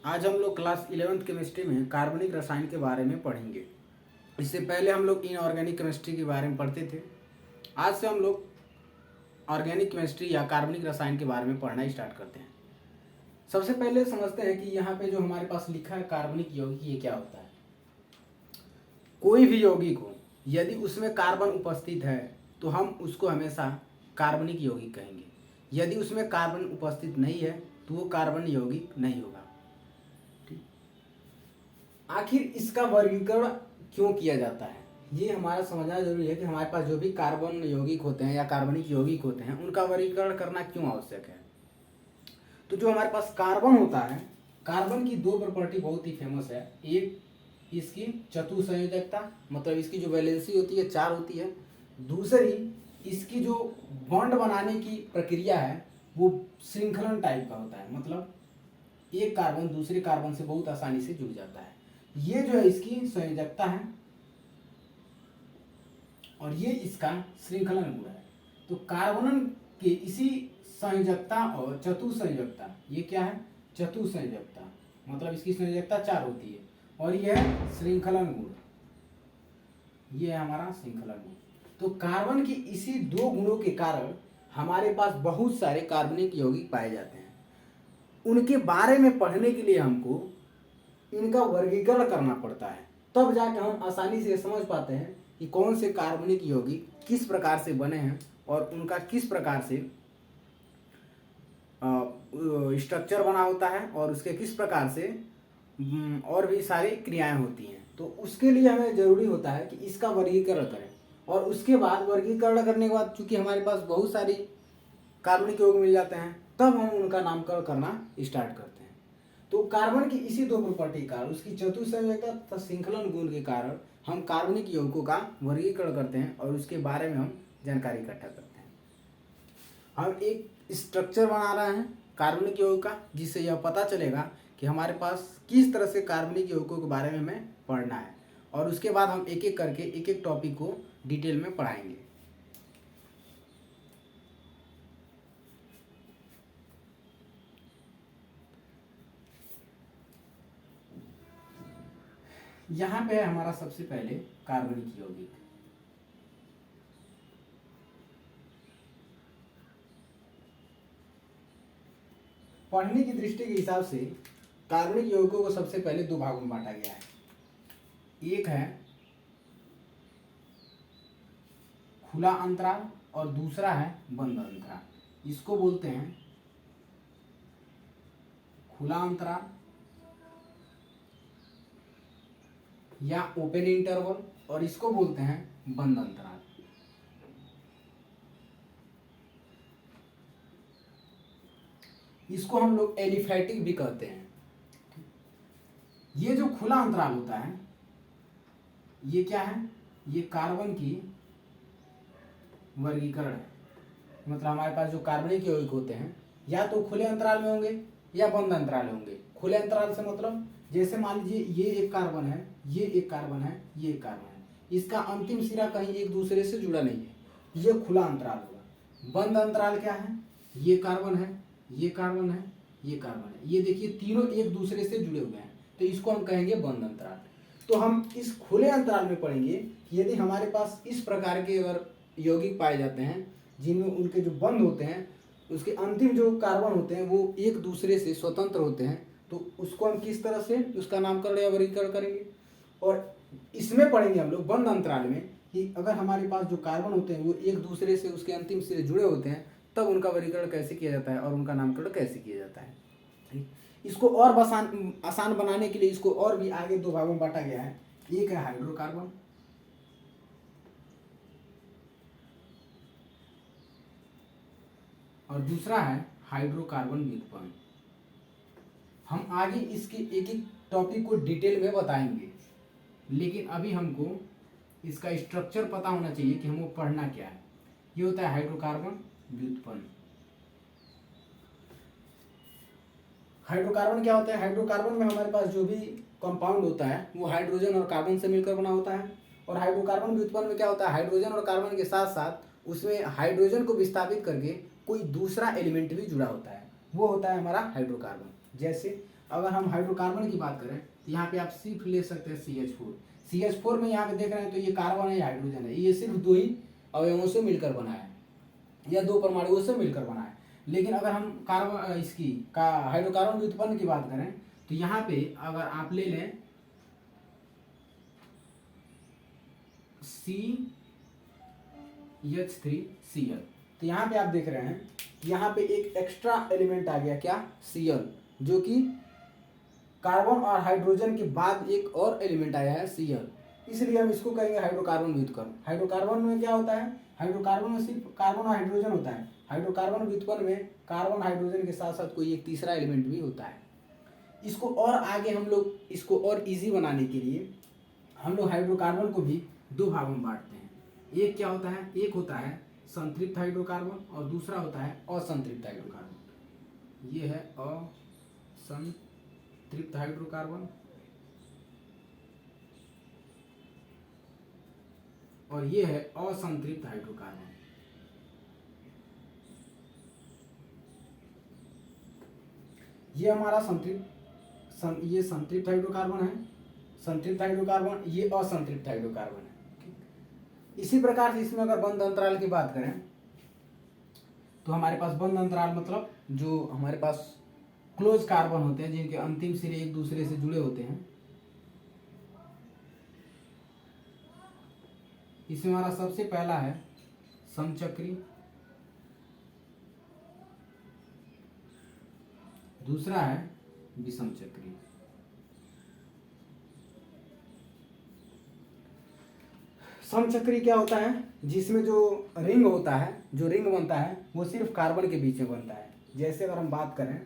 आज हम लोग क्लास 11th केमिस्ट्री में कार्बनिक रसायन के बारे में पढ़ेंगे। इससे पहले हम लोग इनऑर्गेनिक केमिस्ट्री के बारे में पढ़ते थे। आज से हम लोग ऑर्गेनिक केमिस्ट्री या कार्बनिक रसायन के बारे में पढ़ना स्टार्ट करते हैं। सबसे पहले समझते हैं कि यहाँ पे जो हमारे पास लिखा है कार्बनिक यौगिक, ये क्या होता है। कोई भी यौगिक हो, यदि उसमें कार्बन उपस्थित है तो हम उसको हमेशा कार्बनिक यौगिक कहेंगे। यदि उसमें कार्बन उपस्थित नहीं है तो वो कार्बन यौगिक नहीं होगा। आखिर इसका वर्गीकरण क्यों किया जाता है, ये हमारा समझना जरूरी है कि हमारे पास जो भी कार्बन यौगिक होते हैं या कार्बनिक यौगिक होते हैं उनका वर्गीकरण करना क्यों आवश्यक है। तो जो हमारे पास कार्बन होता है, कार्बन की दो प्रॉपर्टी बहुत ही फेमस है। एक इसकी चतुसंयोजकता, मतलब इसकी जो वैलेंसी होती है 4 होती है। दूसरी इसकी जो बॉन्ड बनाने की प्रक्रिया है वो श्रृंखलन टाइप का होता है, मतलब एक कार्बन दूसरे कार्बन से बहुत आसानी से जुड़ जाता है। ये जो है इसकी संयोजकता है और ये इसका श्रृंखलन गुण है। तो कार्बन के इसी संयोजकता और चतुसंयोजकता, ये क्या है, चतुसंयोजकता, मतलब इसकी संयोजकता 4 होती है और यह है श्रृंखलन गुण, ये है हमारा श्रृंखलन गुण। तो कार्बन की इसी 2 गुणों के कारण हमारे पास बहुत सारे कार्बनिक यौगिक पाए जाते हैं। उनके बारे में पढ़ने के लिए हमको इनका वर्गीकरण करना पड़ता है, तब जाकर हम आसानी से समझ पाते हैं कि कौन से कार्बनिक यौगिक किस प्रकार से बने हैं और उनका किस प्रकार से स्ट्रक्चर बना होता है और उसके किस प्रकार से और भी सारी क्रियाएं होती हैं। तो उसके लिए हमें ज़रूरी होता है कि इसका वर्गीकरण करें और उसके बाद वर्गीकरण करने के बाद चूंकि हमारे पास बहुत सारी कार्बनिक यौगिक मिल जाते हैं तब हम उनका नामकरण करना स्टार्ट करते हैं। तो कार्बन की इसी 2 प्रॉपर्टी का, उसकी चतुसंयोजकता तथा श्रृंखलन गुण के कारण हम कार्बनिक यौगिकों का वर्गीकरण करते हैं और उसके बारे में हम जानकारी इकट्ठा करते हैं। हम एक स्ट्रक्चर बना रहे हैं कार्बनिक यौगिक का, जिससे यह पता चलेगा कि हमारे पास किस तरह से कार्बनिक यौगिकों के बारे में हमें पढ़ना है और उसके बाद हम एक एक करके एक एक टॉपिक को डिटेल में पढ़ाएंगे। यहाँ पे है हमारा सबसे पहले कार्बनिक यौगिक। पढ़ने की दृष्टि के हिसाब से कार्बनिक यौगिकों को सबसे पहले 2 भागों में बांटा गया है। एक है खुला अंतराल और दूसरा है बंद अंतराल। इसको बोलते हैं खुला अंतराल या ओपन इंटरवल और इसको बोलते हैं बंद अंतराल। इसको हम लोग एलिफैटिक भी कहते हैं। ये जो खुला अंतराल होता है ये क्या है, ये कार्बन की वर्गीकरण है। मतलब हमारे पास जो कार्बनिक यौगिक होते हैं या तो खुले अंतराल में होंगे या बंद अंतराल में होंगे। खुले अंतराल से मतलब जैसे मान लीजिए ये एक कार्बन है, ये एक कार्बन है, ये एक कार्बन है, इसका अंतिम सिरा कहीं एक दूसरे से जुड़ा नहीं है, ये खुला अंतराल होगा। बंद अंतराल क्या है, ये कार्बन है, ये कार्बन है, ये कार्बन है, ये देखिए तीनों एक दूसरे से जुड़े हुए हैं, तो इसको हम कहेंगे बंद अंतराल। तो हम इस खुले अंतराल में पढ़ेंगे कि यदि हमारे पास इस प्रकार के अगर यौगिक पाए जाते हैं जिनमें उनके जो बंद होते हैं उसके अंतिम जो कार्बन होते हैं वो एक दूसरे से स्वतंत्र होते हैं, तो उसको हम किस तरह से उसका नामकरण या वर्गीकरण करेंगे। और इसमें पढ़ेंगे हम लोग बंद अंतराल में कि अगर हमारे पास जो कार्बन होते हैं वो एक दूसरे से उसके अंतिम सिरे जुड़े होते हैं तब उनका वर्गीकरण कैसे किया जाता है और उनका नामकरण कैसे किया जाता है। ठीक, इसको और आसान बनाने के लिए इसको और भी आगे 2 भागों में बांटा गया है। एक है हाइड्रोकार्बन और दूसरा है हाइड्रोकार्बन व्युत्पन्न। हम आगे इसके एक एक टॉपिक को डिटेल में बताएंगे, लेकिन अभी हमको इसका स्ट्रक्चर पता होना चाहिए कि हमको पढ़ना क्या है। ये होता है हाइड्रोकार्बन व्युत्पन्न। हाइड्रोकार्बन क्या होता है, हाइड्रोकार्बन में हमारे पास जो भी कंपाउंड होता है वो हाइड्रोजन और कार्बन से मिलकर बना होता है। और हाइड्रोकार्बन व्युत्पन्न में क्या होता है, हाइड्रोजन और कार्बन के साथ साथ उसमें हाइड्रोजन को विस्थापित करके कोई दूसरा एलिमेंट भी जुड़ा होता है, वो होता है हमारा हाइड्रोकार्बन। जैसे अगर हम हाइड्रोकार्बन की बात करें तो यहाँ पे आप सिर्फ ले सकते हैं CH4। CH4 में यहाँ पे देख रहे हैं तो ये कार्बन है, हाइड्रोजन है, ये सिर्फ दो ही अवयवों से मिलकर बना है या दो परमाणुओं से मिलकर बना है। लेकिन अगर हम कार्बन इसकी का हाइड्रोकार्बन व्युत्पन्न की बात करें तो यहाँ पे अगर आप ले लें CH3Cl, तो यहाँ पे आप देख रहे हैं यहाँ पे एक एक्स्ट्रा एलिमेंट आ गया, क्या? Cl, जो कि कार्बन और हाइड्रोजन के बाद एक और एलिमेंट आया है Cl, इसलिए हम इसको कहेंगे हाइड्रोकार्बन व्युत्पन्न। हाइड्रोकार्बन में क्या होता है? हाइड्रोकार्बन में सिर्फ कार्बन और हाइड्रोजन होता है। हाइड्रोकार्बन व्युत्पन्न में कार्बन हाइड्रोजन के साथ साथ कोई एक तीसरा एलिमेंट भी होता है। इसको और आगे हम लोग इसको और इजी बनाने के लिए हम लोग हाइड्रोकार्बन को भी दो भागों में बांटते हैं। एक क्या होता है? एक होता है संतृप्त हाइड्रोकार्बन और दूसरा होता है असंतृप्त हाइड्रोकार्बन। ये है असंतृप्त हाइड्रोकार्बन और ये है असंतृप्त हाइड्रोकार्बन। ये हमारा ये संतृप्त हाइड्रोकार्बन है, संतृप्त हाइड्रोकार्बन, ये असंतृप्त हाइड्रोकार्बन है। इसी प्रकार से इसमें अगर बंध अंतराल की बात करें तो हमारे पास बंध अंतराल मतलब जो हमारे पास क्लोज कार्बन होते हैं जिनके अंतिम सिरे एक दूसरे से जुड़े होते हैं। इसमें हमारा सबसे पहला है समचक्री, दूसरा है विषमचक्री। समचक्री क्या होता है? जिसमें जो रिंग होता है, जो रिंग बनता है वो सिर्फ कार्बन के बीच में बनता है। जैसे अगर हम बात करें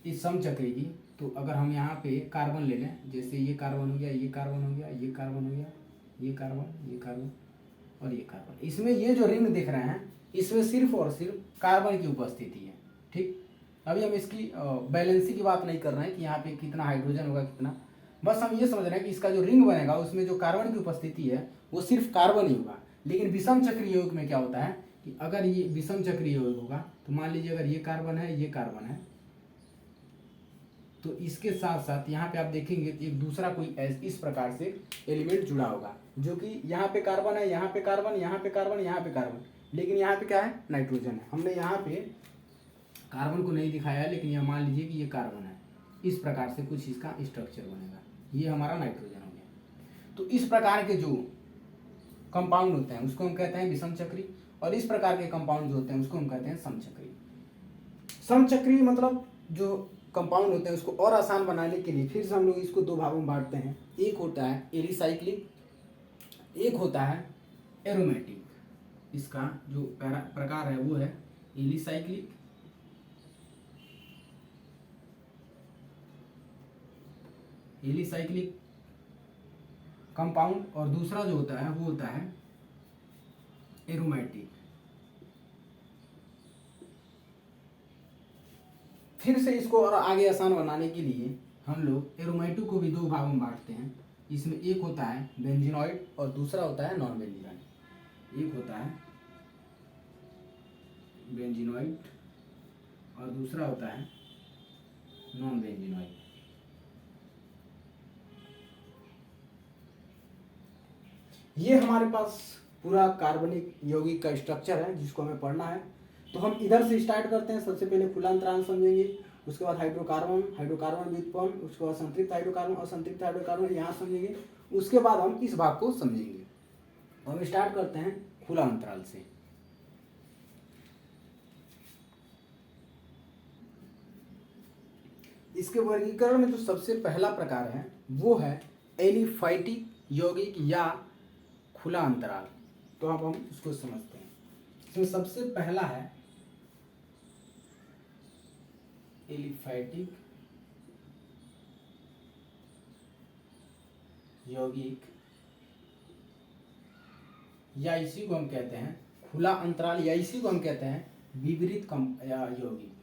इस समचक्री की तो अगर हम यहाँ पे कार्बन ले लें, जैसे ये कार्बन हो गया, ये कार्बन हो गया, ये कार्बन हो गया, ये कार्बन, ये कार्बन और ये कार्बन, इसमें ये जो रिंग दिख रहे हैं इसमें सिर्फ और सिर्फ कार्बन की उपस्थिति है। ठीक, अभी हम इसकी बैलेंसी की बात नहीं कर रहे हैं कि यहाँ पे कितना हाइड्रोजन होगा कितना, बस हम ये समझ रहे हैं कि इसका जो रिंग बनेगा उसमें जो कार्बन की उपस्थिति है वो सिर्फ कार्बन ही होगा। लेकिन विषम चक्रीय यौगिक में क्या होता है कि अगर ये विषम चक्रीय यौगिक होगा तो मान लीजिए अगर ये कार्बन है, ये कार्बन है, तो इसके साथ साथ यहाँ पे आप देखेंगे एक दूसरा कोई इस प्रकार से एलिमेंट जुड़ा होगा, जो कि यहाँ पे कार्बन है, यहाँ पे कार्बन, यहाँ पे कार्बन, यहाँ पे कार्बन, लेकिन यहाँ पे क्या है? नाइट्रोजन है। हमने यहाँ पे कार्बन को नहीं दिखाया है, लेकिन यहाँ मान लीजिए कि ये कार्बन है, इस प्रकार से कुछ इसका स्ट्रक्चर बनेगा, ये हमारा नाइट्रोजन हो गया। तो इस प्रकार के जो कंपाउंड होते हैं उसको हम कहते हैं विषम चक्री, और इस प्रकार के कंपाउंड जो होते हैं उसको हम कहते हैं समचक्री। समचक्री मतलब जो कंपाउंड होते हैं उसको और आसान बनाने के लिए फिर से हम लोग इसको दो भागों में बांटते हैं। एक होता है एलिसाइक्लिक, एक होता है एरोमेटिक। इसका जो प्रकार है वो है एलिसाइक्लिक, एलिसाइक्लिक कंपाउंड, और दूसरा जो होता है वो होता है एरोमेटिक। फिर से इसको और आगे आसान बनाने के लिए हम लोग एरोमेटिक को भी दो भागों में बांटते हैं। इसमें एक होता है बेंजीनॉइड और दूसरा होता है नॉन बेंजीनॉइड। एक होता है बेंजीनॉइड और दूसरा होता है नॉन बेंजीनॉइड। ये हमारे पास पूरा कार्बनिक यौगिक का स्ट्रक्चर है जिसको हमें पढ़ना है। तो हम इधर से स्टार्ट करते हैं। सबसे पहले खुला अंतराल समझेंगे, उसके बाद हाइड्रोकार्बन, हाइड्रोकार्बन व्युत्पन्न, उसके बाद संतृप्त हाइड्रोकार्बन और संतृप्त हाइड्रोकार्बन यहाँ समझेंगे। उसके बाद हम इस भाग को समझेंगे। तो हम स्टार्ट करते हैं खुला अंतराल से। इसके वर्गीकरण में जो सबसे पहला प्रकार है वो है एलिफैटिक यौगिक या खुला अंतराल। तो अब हम इसको समझते हैं। इसमें सबसे पहला है एलिफैटिक यौगिक, या इसी को हम कहते हैं खुला अंतराल, या इसी को हम कहते हैं विपरीत यौगिक।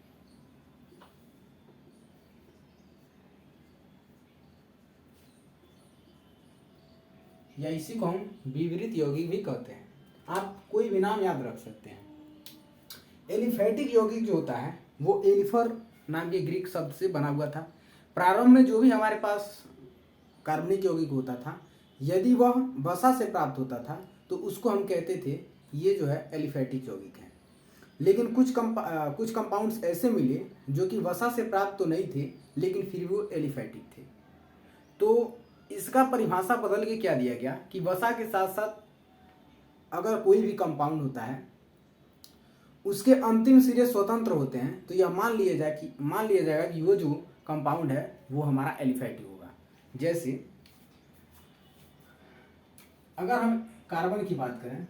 या इसी को हम विपरीत यौगिक भी कहते हैं। आप कोई भी नाम याद रख सकते हैं। एलिफैटिक यौगिक जो होता है वो एलिफर नाम के ग्रीक शब्द से बना हुआ था। प्रारंभ में जो भी हमारे पास कार्बनिक यौगिक होता था, यदि वह वसा से प्राप्त होता था तो उसको हम कहते थे ये जो है एलिफैटिक यौगिक है। लेकिन कुछ कंपाउंड्स ऐसे मिले जो कि वसा से प्राप्त तो नहीं थे लेकिन फिर वो एलिफैटिक थे। तो इसका परिभाषा बदल के क्या दिया गया कि वसा के साथ साथ अगर कोई भी कंपाउंड होता है उसके अंतिम सिरे स्वतंत्र होते हैं तो यह मान लिया जाएगा कि वो जो कंपाउंड है वो हमारा एलिफैटिक होगा। जैसे अगर हम कार्बन की बात करें,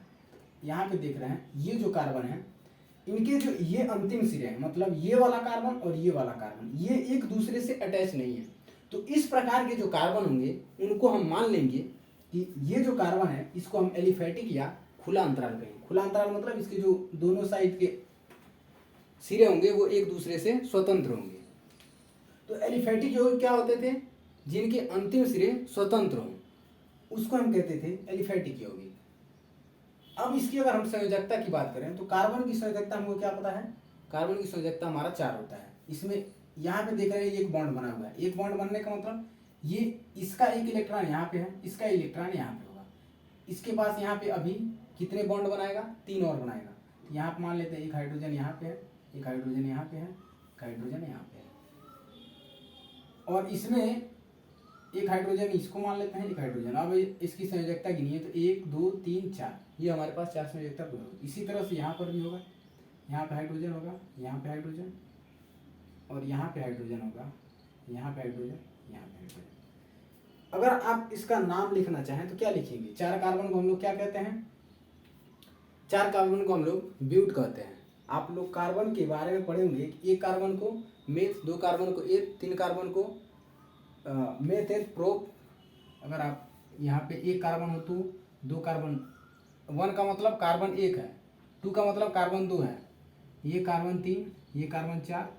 यहाँ पे देख रहे हैं ये जो कार्बन है, इनके जो ये अंतिम सिरे हैं, मतलब ये वाला कार्बन और ये वाला कार्बन, ये एक दूसरे से अटैच नहीं है। तो इस प्रकार के जो कार्बन होंगे उनको हम मान लेंगे कि ये जो कार्बन है इसको हम एलिफैटिक या खुला अंतराल कहेंगे। खुला अंतराल मतलब इसके जो दोनों साइड के सिरे होंगे वो एक दूसरे से स्वतंत्र होंगे। तो एलिफैटिक यौगिक क्या होते थे? जिनके अंतिम सिरे स्वतंत्र हों, उसको हम कहते थे एलिफैटिक यौगिक। अब इसकी अगर हम संयोजकता की बात करें तो कार्बन की संयोजकता हमको क्या पता है? कार्बन की संयोजकता हमारा 4 होता है। इसमें यहाँ पे देख रहे हैं एक बॉन्ड बना हुआ है। एक बॉन्ड बनने का मतलब ये इसका एक इलेक्ट्रॉन यहाँ पे है, इसका इलेक्ट्रॉन यहाँ पे होगा। इसके पास यहाँ पे अभी कितने बॉन्ड बनाएगा? 3 और बनाएगा। तो यहाँ पे मान लेते हैं एक हाइड्रोजन यहाँ पे है, एक हाइड्रोजन यहाँ पे है, एक हाइड्रोजन यहाँ पे है, और इसमें एक हाइड्रोजन इसको मान लेते हैं, एक हाइड्रोजन। अब इसकी संयोजकता गिनिए तो 1 2 3 4, ये हमारे पास 4 संयोजकता पूरी होगी। इसी तरह से यहाँ पर भी होगा, यहाँ पे हाइड्रोजन होगा, यहाँ पे हाइड्रोजन, और यहाँ पे हाइड्रोजन होगा, यहाँ पे हाइड्रोजन, यहाँ पे हाइड्रोजन। अगर आप इसका नाम लिखना चाहें तो क्या लिखेंगे? 4 कार्बन को हम लोग क्या कहते हैं? 4 कार्बन को हम लोग ब्यूट कहते हैं। आप लोग कार्बन के बारे में पढ़े होंगे, एक कार्बन को मेथ, 2 कार्बन को एथ, 3 कार्बन को मेथ एथ प्रोप। अगर आप यहाँ पे एक कार्बन हो तो 2 कार्बन, 1 का मतलब कार्बन 1 है, 2 का मतलब कार्बन 2 है, ये कार्बन 3, ये कार्बन 4,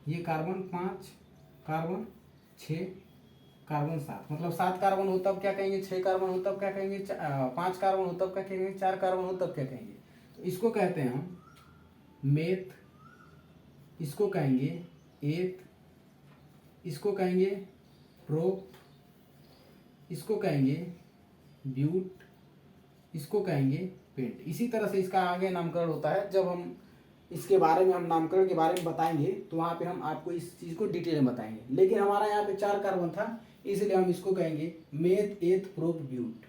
ये कार्बन 5, कार्बन 6, कार्बन 7। मतलब 7 कार्बन हो तब क्या कहेंगे? 6 कार्बन हो तब क्या कहेंगे? 5 कार्बन हो तब क्या कहेंगे? 4 कार्बन हो तब क्या कहेंगे? तो इसको कहते हैं हम मेथ, इसको कहेंगे एथ, इसको कहेंगे प्रोप, इसको कहेंगे ब्यूट, इसको कहेंगे पेंट। इसी तरह से इसका आगे नामकरण होता है। जब हम इसके बारे में, हम नामकरण के बारे में बताएंगे तो वहाँ पे हम आपको इस चीज़ को डिटेल में बताएंगे। लेकिन हमारा यहाँ पे 4 कार्बन था, इसलिए हम इसको कहेंगे मेथ एथ प्रोप ब्यूट।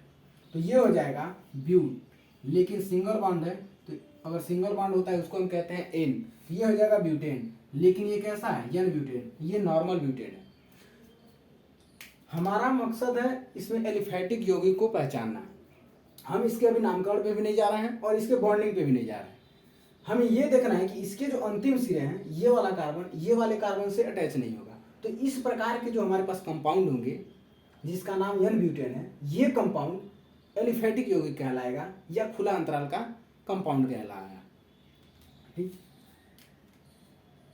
तो ये हो जाएगा ब्यूट। लेकिन सिंगल बॉन्ड है तो अगर सिंगल बॉन्ड होता है उसको हम कहते हैं एन, ये हो जाएगा ब्यूटेन। लेकिन ये कैसा है? एन ब्यूटेन, ये नॉर्मल ब्यूटेन है। हमारा मकसद है इसमें एलिफैटिक यौगिक को पहचानना। हम इसके अभी नामकरण पे भी नहीं जा रहे हैं और इसके बॉन्डिंग पे भी नहीं जा रहे हैं। हमें ये देखना है कि इसके जो अंतिम सिरे हैं, ये वाला कार्बन ये वाले कार्बन से अटैच नहीं होगा। तो इस प्रकार के जो हमारे पास कंपाउंड होंगे जिसका नाम एन ब्यूटेन है, ये कंपाउंड एलिफैटिक यौगिक कहलाएगा या खुला अंतराल का कंपाउंड कहलाएगा। ठीक।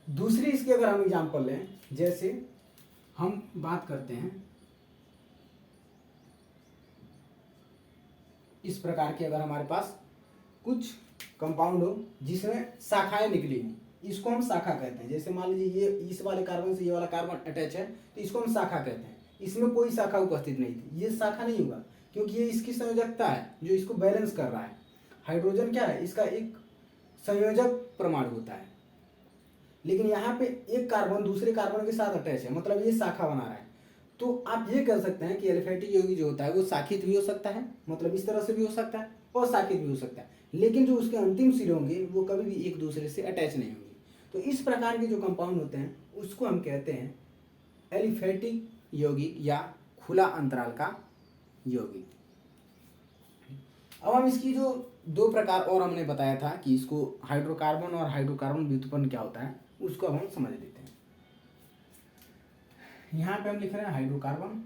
दूसरी इसकी अगर हम एग्जाम्पल लें, जैसे हम बात करते हैं इस प्रकार के, अगर हमारे पास कुछ कंपाउंड हो जिसमें शाखाएं निकली हों, इसको हम शाखा कहते हैं। जैसे मान लीजिए ये इस वाले कार्बन से ये वाला कार्बन अटैच है तो इसको हम शाखा कहते हैं। इसमें कोई शाखा उपस्थित नहीं थी, ये शाखा नहीं होगा क्योंकि ये इसकी संयोजकता है जो इसको बैलेंस कर रहा है। हाइड्रोजन क्या है? इसका एक संयोजक परमाणु होता है। लेकिन यहाँ पे एक कार्बन दूसरे कार्बन के साथ अटैच है, मतलब ये शाखा बना रहा है। तो आप ये कह सकते हैं कि एलिफैटिक यौगिक जो होता है वो शाखित भी हो सकता है, मतलब इस तरह से भी हो सकता है, और शाखित भी हो सकता है। लेकिन जो उसके अंतिम सिरे होंगे वो कभी भी एक दूसरे से अटैच नहीं होंगे। तो इस प्रकार के जो कंपाउंड होते हैं उसको हम कहते हैं एलिफैटिक यौगिक या खुला अंतराल का यौगिक। अब हम इसकी जो 2 प्रकार और हमने बताया था कि इसको हाइड्रोकार्बन और हाइड्रोकार्बन व्युत्पन्न क्या होता है, उसको अब हम समझ लेते हैं। यहाँ पे हम लिख रहे हैं हाइड्रोकार्बन,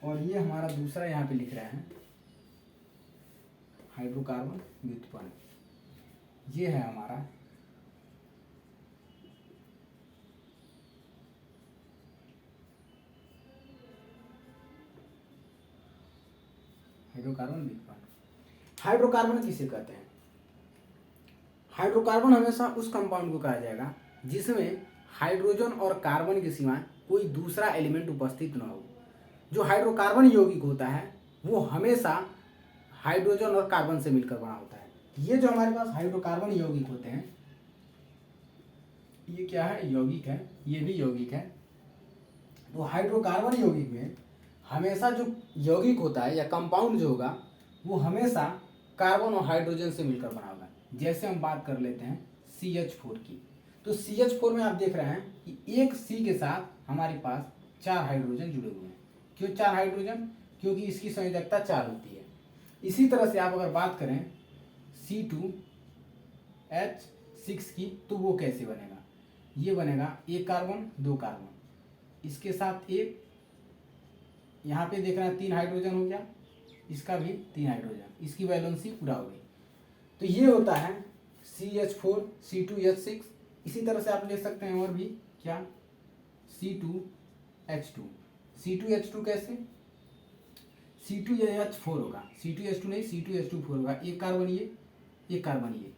और ये हमारा दूसरा यहाँ पे लिख रहा है हाइड्रोकार्बन व्युत्पन्न। ये है हमारा हाइड्रोकार्बन व्युत्पन्न। हाइड्रोकार्बन किसे कहते हैं? हाइड्रोकार्बन हमेशा उस कंपाउंड को कहा जाएगा जिसमें हाइड्रोजन और कार्बन के सिवा कोई दूसरा एलिमेंट उपस्थित न हो। जो हाइड्रोकार्बन यौगिक होता है वो हमेशा हाइड्रोजन और कार्बन से मिलकर बना होता है। ये जो हमारे पास हाइड्रोकार्बन यौगिक होते हैं, ये क्या है, यौगिक है, ये भी यौगिक है। तो हाइड्रोकार्बन यौगिक में हमेशा जो यौगिक होता है या कंपाउंड जो होगा वो हमेशा कार्बन और हाइड्रोजन से मिलकर बना होगा। जैसे हम बात कर लेते हैं CH4 की, तो CH4 में आप देख रहे हैं कि एक C के साथ हमारे पास 4 हाइड्रोजन जुड़े हुए हैं। क्यों 4 हाइड्रोजन? क्योंकि इसकी संयोजकता 4 होती है। इसी तरह से आप अगर बात करें C2H6 की, तो वो कैसे बनेगा? ये बनेगा एक कार्बन 2 कार्बन, इसके साथ एक, यहाँ पे देख रहे हैं 3 हाइड्रोजन हो गया, इसका भी 3 हाइड्रोजन, इसकी वैलेंसी पूरा हो गई। तो ये होता है CH4 C2H6। इसी तरह से आप ले सकते हैं और भी क्या, C2H2। C2H2 कैसे? C2H4 होगा, C2H2 नहीं, C2H2 4 होगा, एक कार्बन ये, एक कार्बन ये।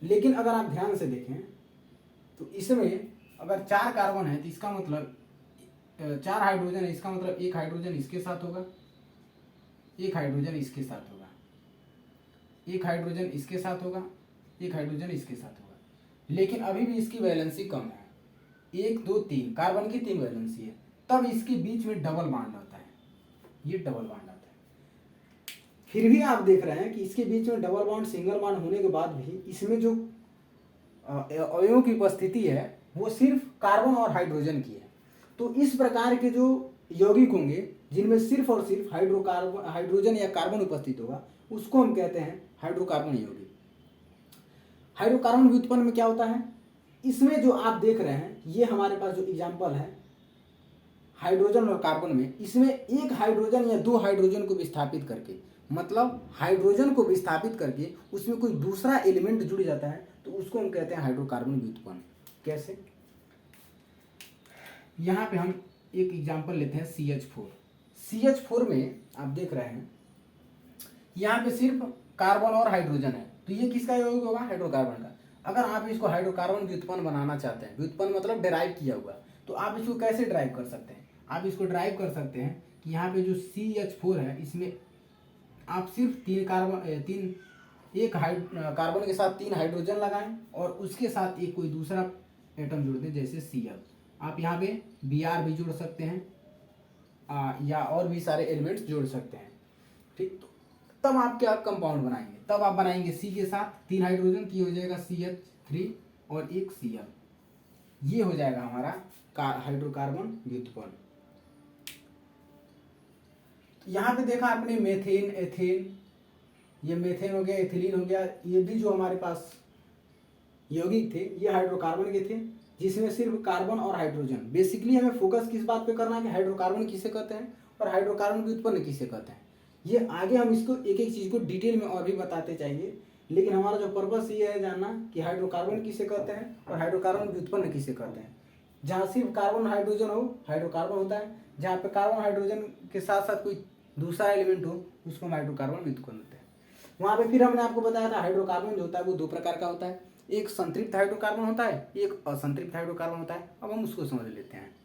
लेकिन अगर आप ध्यान से देखें तो इसमें अगर 4 कार्बन है तो इसका मतलब 4 हाइड्रोजन है, इसका मतलब एक हाइड्रोजन इसके साथ होगा, एक हाइड्रोजन इसके साथ होगा, एक हाइड्रोजन इसके साथ होगा, एक हाइड्रोजन इसके साथ होगा। लेकिन अभी भी इसकी वैलेंसी कम है, 1 2 3 कार्बन की 3 वैलेंसी है, तब इसके बीच में डबल बॉन्ड होता है, ये डबल बॉन्ड आता है। फिर भी आप देख रहे हैं कि इसके बीच में डबल बॉन्ड सिंगल बॉन्ड होने के बाद भी इसमें जो अवयवों की उपस्थिति है वो सिर्फ कार्बन और हाइड्रोजन की है। तो इस प्रकार के जो यौगिक होंगे जिनमें सिर्फ और सिर्फ हाइड्रोजन या कार्बन उपस्थित होगा उसको हम कहते हैं हाइड्रोकार्बन यौगिक। हाइड्रोकार्बन व्युत्पन्न में क्या होता है, इसमें जो आप देख रहे हैं ये हमारे पास जो एग्जाम्पल है हाइड्रोजन और कार्बन में, इसमें एक हाइड्रोजन या 2 हाइड्रोजन को विस्थापित करके, मतलब हाइड्रोजन को विस्थापित करके उसमें कोई दूसरा एलिमेंट जुड़ जाता है तो उसको हम कहते हैं हाइड्रोकार्बन व्युत्पन्न। कैसे? यहाँ पे हम एक एग्जाम्पल लेते हैं CH4। CH4 में आप देख रहे हैं यहाँ पे सिर्फ कार्बन और हाइड्रोजन है, तो ये किसका यौगिक होगा? हाइड्रोकार्बन का। अगर आप इसको हाइड्रोकार्बन व्युत्पन्न बनाना चाहते हैं, व्युत्पन्न मतलब डिराइव किया हुआ, तो आप इसको कैसे ड्राइव कर सकते हैं? आप इसको ड्राइव कर सकते हैं कि यहाँ पे जो CH4 है इसमें आप सिर्फ 3 कार्बन कार्बन के साथ 3 हाइड्रोजन लगाएं और उसके साथ एक कोई दूसरा एटम जोड़ दें, जैसे Cl। आप यहाँ पे Br भी जोड़ सकते हैं या और भी सारे एलिमेंट्स जोड़ सकते हैं, ठीक। तो तब आप क्या कंपाउंड बनाएंगे? तब आप बनाएंगे C के साथ 3 हाइड्रोजन की हो जाएगा CH3 और एक Cl, ये हो जाएगा हमारा हाइड्रोकार्बन व्युत्पन्न। यहाँ पे देखा आपने मेथेन, एथेन, ये मेथेन हो गया, एथिलीन हो गया, ये भी जो हमारे पास यौगिक थे ये हाइड्रोकार्बन के थे जिसमें सिर्फ कार्बन और हाइड्रोजन। बेसिकली हमें फोकस किस बात पे करना है कि हाइड्रोकार्बन किसे कहते हैं और हाइड्रोकार्बन व्युत्पन्न किसे कहते हैं। ये आगे हम इसको एक एक चीज़ को डिटेल में और भी बताते चाहिए, लेकिन हमारा जो पर्पस ये है जानना कि हाइड्रोकार्बन किसे कहते हैं और हाइड्रोकार्बन व्युत्पन्न किसे कहते हैं। जहाँ सिर्फ कार्बन हाइड्रोजन हो हाइड्रोकार्बन होता है, जहाँ पे कार्बन हाइड्रोजन के साथ साथ कोई दूसरा एलिमेंट हो उसको हम हाइड्रोकार्बन व्युत्पन्न होते हैं। वहाँ पे फिर हमने आपको बताया था हाइड्रोकार्बन जो होता है वो 2 प्रकार का होता है, एक संतृप्त हाइड्रोकार्बन होता है, एक असंतृप्त हाइड्रोकार्बन होता है। अब हम उसको समझ लेते हैं।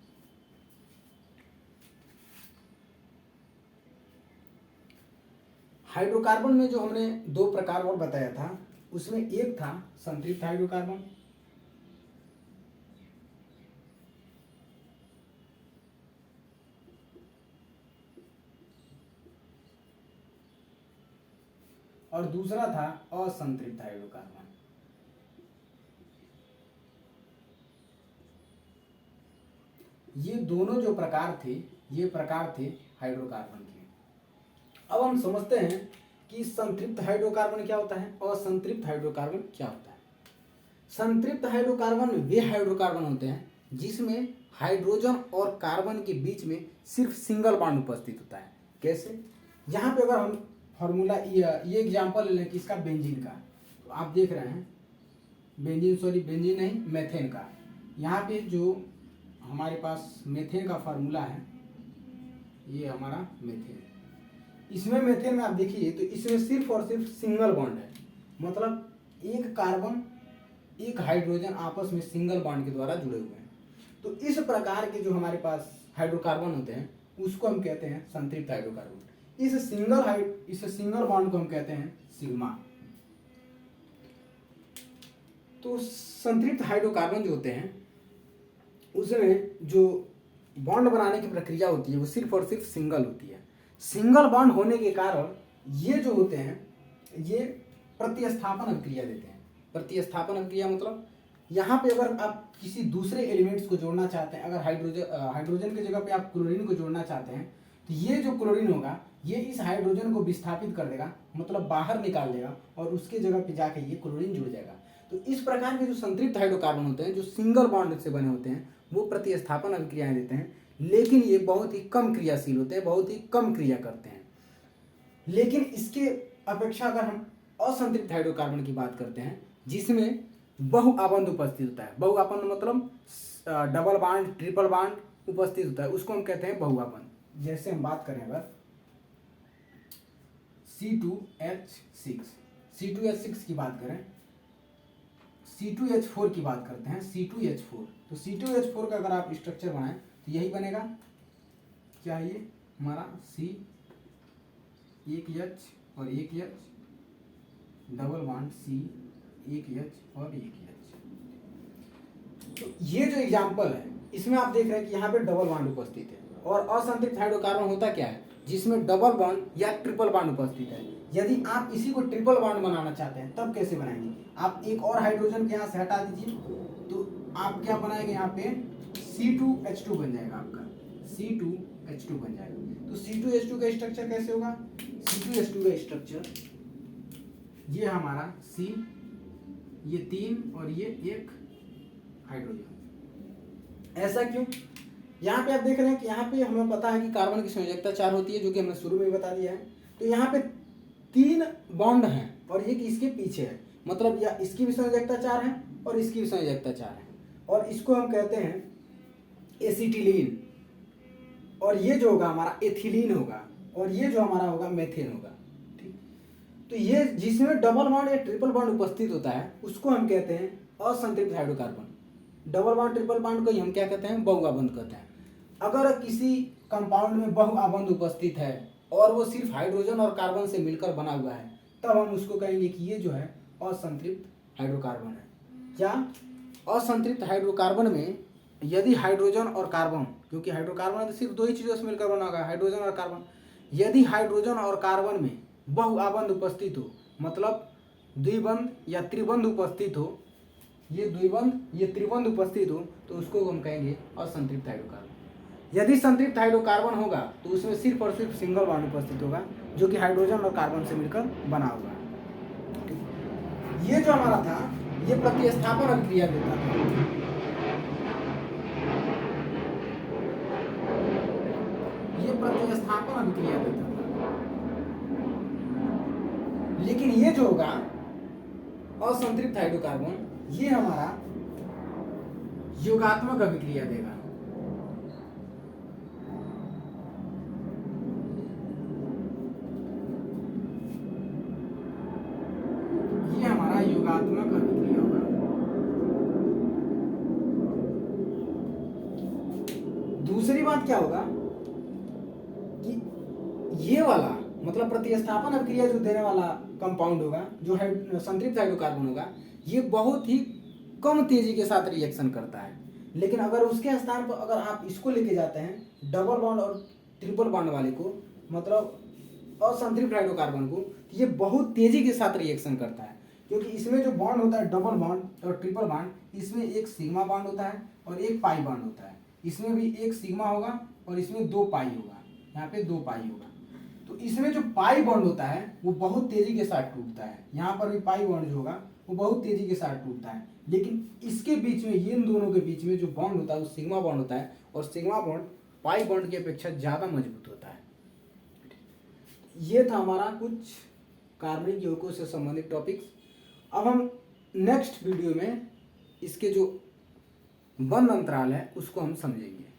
हाइड्रोकार्बन में जो हमने 2 प्रकार और बताया था उसमें एक था संतृप्त हाइड्रोकार्बन और दूसरा था असंतृप्त हाइड्रोकार्बन। ये दोनों जो प्रकार थे ये प्रकार थे हाइड्रोकार्बन के। अब हम समझते हैं कि संतृप्त हाइड्रोकार्बन क्या होता है, असंतृप्त हाइड्रोकार्बन क्या होता है। संतृप्त हाइड्रोकार्बन वे हाइड्रोकार्बन होते हैं जिसमें हाइड्रोजन और कार्बन के बीच में सिर्फ सिंगल बॉन्ड उपस्थित होता है। कैसे? यहाँ पे अगर हम फॉर्मूला ये एग्जाम्पल ले लें किसका, बेंजीन का, तो आप देख रहे हैं बेंजीन नहीं मेथेन का। यहाँ पे जो हमारे पास मेथेन का फार्मूला है ये हमारा मेथेन, इसमें मेथेन में आप देखिए तो इसमें सिर्फ और सिर्फ सिंगल बॉन्ड है, मतलब एक कार्बन एक हाइड्रोजन आपस में सिंगल बॉन्ड के द्वारा जुड़े हुए हैं। तो इस प्रकार के जो हमारे पास हाइड्रोकार्बन होते हैं उसको हम कहते हैं संतृप्त हाइड्रोकार्बन। इस सिंगल बॉन्ड को हम कहते हैं सिग्मा। तो संतृप्त हाइड्रोकार्बन जो होते हैं उसमें जो बॉन्ड बनाने की प्रक्रिया होती है वो सिर्फ और सिर्फ सिंगल होती है। सिंगल बॉन्ड होने के कारण ये जो होते हैं ये प्रतिस्थापन अभिक्रिया देते हैं। प्रतिस्थापन अभिक्रिया मतलब यहाँ पे अगर आप किसी दूसरे एलिमेंट्स को जोड़ना चाहते हैं, अगर हाइड्रोजन की जगह पे आप क्लोरीन को जोड़ना चाहते हैं तो ये जो क्लोरीन होगा ये इस हाइड्रोजन को विस्थापित कर देगा, मतलब बाहर निकाल देगा और उसके जगह पे जाके ये क्लोरीन जुड़ जाएगा। तो इस प्रकार के जो संतृप्त हाइड्रोकार्बन होते हैं जो सिंगल बॉन्ड से बने होते हैं वो प्रतिस्थापन अभिक्रियाएं देते हैं, लेकिन ये बहुत ही कम क्रियाशील होते हैं, बहुत ही कम क्रिया करते हैं। लेकिन इसके अपेक्षा अगर हम असंतृप्त हाइड्रोकार्बन की बात करते हैं जिसमें बहुआबंध उपस्थित होता है, बहुआबंध मतलब डबल बॉन्ड ट्रिपल बॉन्ड उपस्थित होता है, उसको हम कहते हैं बहुआबंध। जैसे हम बात करें अगर C2H6 की बात करें, C2H4 की बात करते हैं, C2H4। तो C2H4 का अगर आप स्ट्रक्चर बनाएं तो यही बनेगा। क्या ये हमारा C एक H और एक H, डबल बॉन्ड C एक H और एक H। तो ये जो एग्जाम्पल है इसमें आप देख रहे हैं कि यहाँ पे डबल बॉन्ड उपस्थित है। और असंतृप्त हाइड्रोकार्बन होता क्या है जिसमें डबल बॉन्ड या ट्रिपल बॉन्ड उपस्थित है। यदि आप इसी को ट्रिपल बॉन्ड बनाना चाहते हैं तब कैसे बनाएंगे, आप एक और हाइड्रोजन के यहाँ से हटा दीजिए तो आप क्या बनाएंगे, यहाँ पे C2H2 बन जाएगा, आपका C2H2 बन जाएगा। तो C2H2 का स्ट्रक्चर कैसे होगा, C2H2 का स्ट्रक्चर ये हमारा C, ये 3 और ये एक हाइड्रोजन। ऐसा क्यों, यहाँ पे आप देख रहे हैं कि यहाँ पे हमें पता है कि कार्बन की संयोजकता 4 होती है जो कि हमने शुरू में बता दिया है। तो यहाँ पे 3 बॉन्ड हैं और ये इसके पीछे है, मतलब या इसकी भी संयोजकता 4 है और इसकी भी संयोजकता 4 है, और इसको हम कहते हैं एसिटिलीन। और ये जो होगा हमारा एथिलीन होगा और ये जो हमारा होगा मेथेन होगा। ठीक, तो ये जिसमें डबल बॉन्ड या ट्रिपल बॉन्ड उपस्थित होता है उसको हम कहते हैं असंतृप्त hydrocarbon. Double bond triple bond को ही हम क्या कहते हैं, बहुआबंध कहते हैं। अगर किसी कंपाउंड में बहुआबंध उपस्थित है और वो सिर्फ हाइड्रोजन और कार्बन से मिलकर बना हुआ है तब हम उसको कहेंगे कि ये जो है असंतृप्त हाइड्रोकार्बन है। क्या असंतृप्त हाइड्रोकार्बन में यदि हाइड्रोजन और कार्बन, क्योंकि हाइड्रोकार्बन तो सिर्फ 2 ही चीज़ों से मिलकर बना होगा, हाइड्रोजन और कार्बन, यदि हाइड्रोजन और कार्बन में बहुआबंध उपस्थित हो, मतलब द्विबंध या त्रिबंध उपस्थित हो, ये द्विबंध ये त्रिबंध उपस्थित हो तो उसको हम कहेंगे असंतृप्त हाइड्रोकार्बन। यदि संतृप्त हाइड्रोकार्बन होगा तो उसमें सिर्फ और सिर्फ सिंगल बॉन्ड उपस्थित होगा जो कि हाइड्रोजन और कार्बन से मिलकर बना होगा। ये जो हमारा था ये प्रतिस्थापन अभिक्रिया देता था। ये प्रतिस्थापन अभिक्रिया देता था, लेकिन ये जो होगा असंतृप्त हाइड्रोकार्बन ये हमारा योगात्मक अभिक्रिया देगा। ये हमारा योगात्मक अभिक्रिया होगा। दूसरी बात क्या होगा कि ये वाला मतलब प्रतिस्थापन अभिक्रिया जो देने वाला कंपाउंड होगा जो संतृप्त हाइड्रोकार्बन होगा ये बहुत ही कम तेजी के साथ रिएक्शन करता है। लेकिन अगर उसके स्थान पर अगर आप इसको लेके जाते हैं डबल बॉन्ड और ट्रिपल बॉन्ड वाले को, मतलब असंतृप्त हाइड्रोकार्बन को, तो ये बहुत तेजी के साथ रिएक्शन करता है, क्योंकि इसमें जो बॉन्ड होता है डबल बॉन्ड और ट्रिपल बॉन्ड, इसमें एक सिग्मा बॉन्ड होता है और एक पाई बॉन्ड होता है। इसमें भी एक सिग्मा होगा और इसमें 2 पाई होगा, यहाँ पे 2 पाई होगा। तो इसमें जो पाई बॉन्ड होता है वो बहुत तेजी के साथ टूटता है, यहाँ पर भी पाई बॉन्ड जो होगा वो बहुत तेजी के साथ टूटता है। लेकिन इसके बीच में इन दोनों के बीच में जो बॉन्ड होता है वो सिग्मा बॉन्ड होता है और सिग्मा बॉन्ड पाई बॉन्ड की अपेक्षा ज़्यादा मजबूत होता है। ये था हमारा कुछ कार्बनिक यौगिकों से संबंधित टॉपिक्स। अब हम नेक्स्ट वीडियो में इसके जो बंध अंतराल है उसको हम समझेंगे।